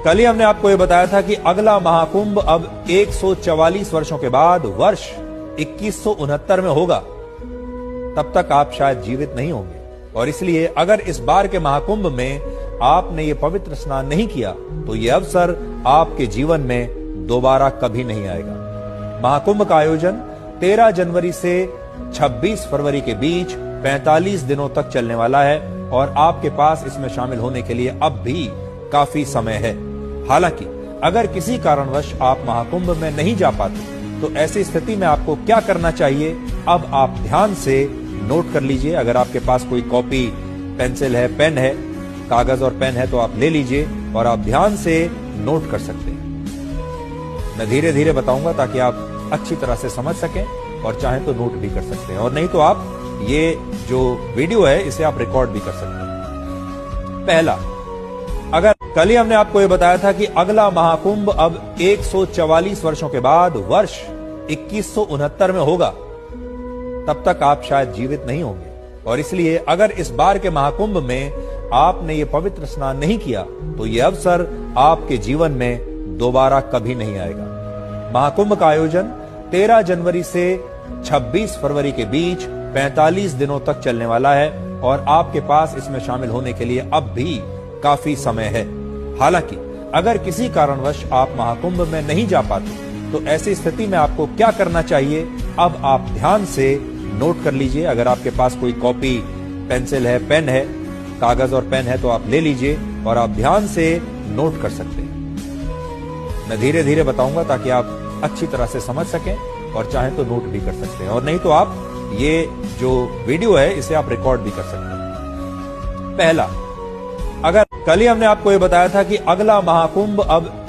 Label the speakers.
Speaker 1: कल ही हमने आपको यह बताया था कि अगला महाकुंभ अब 144 वर्षों के बाद वर्ष 2169 में होगा। तब तक आप शायद जीवित नहीं होंगे, और इसलिए अगर इस बार के महाकुंभ में आपने ये पवित्र स्नान नहीं किया तो ये अवसर आपके जीवन में दोबारा कभी नहीं आएगा। महाकुंभ का आयोजन 13 जनवरी से 26 फरवरी के बीच 45 दिनों तक चलने वाला है, और आपके पास इसमें शामिल होने के लिए अब भी काफी समय है। हालांकि अगर किसी कारणवश आप महाकुंभ में नहीं जा पाते तो ऐसी स्थिति में आपको क्या करना चाहिए, अब आप ध्यान से नोट कर लीजिए। अगर आपके पास कोई कॉपी, पेंसिल है, पेन है, कागज और पेन है तो आप ले लीजिए और आप ध्यान से नोट कर सकते हैं। मैं धीरे धीरे बताऊंगा ताकि आप अच्छी तरह से समझ सकें, और चाहें तो नोट भी कर सकते हैं, और नहीं तो आप ये जो वीडियो है इसे आप रिकॉर्ड भी कर सकते हैं। पहला, अगर कल ही हमने आपको यह बताया था कि अगला महाकुंभ अब 144 वर्षों के बाद वर्ष 2169 में होगा। तब तक आप शायद जीवित नहीं होंगे, और इसलिए अगर इस बार के महाकुंभ में आपने ये पवित्र स्नान नहीं किया तो ये अवसर आपके जीवन में दोबारा कभी नहीं आएगा। महाकुंभ का आयोजन 13 जनवरी से 26 फरवरी के बीच 45 दिनों तक चलने वाला है, और आपके पास इसमें शामिल होने के लिए अब भी काफी समय है। हालांकि अगर किसी कारणवश आप महाकुंभ में नहीं जा पाते तो ऐसी स्थिति में आपको क्या करना चाहिए, अब आप ध्यान से नोट कर लीजिए। अगर आपके पास कोई कॉपी, पेंसिल है, पेन है, कागज और पेन है तो आप ले लीजिए और आप ध्यान से नोट कर सकते हैं। मैं धीरे धीरे बताऊंगा ताकि आप अच्छी तरह से समझ सकें, और चाहें तो नोट भी कर सकते हैं, और नहीं तो आप ये जो वीडियो है इसे आप रिकॉर्ड भी कर सकते हैं। पहला, अगर कल ही हमने आपको यह बताया था कि अगला महाकुंभ अब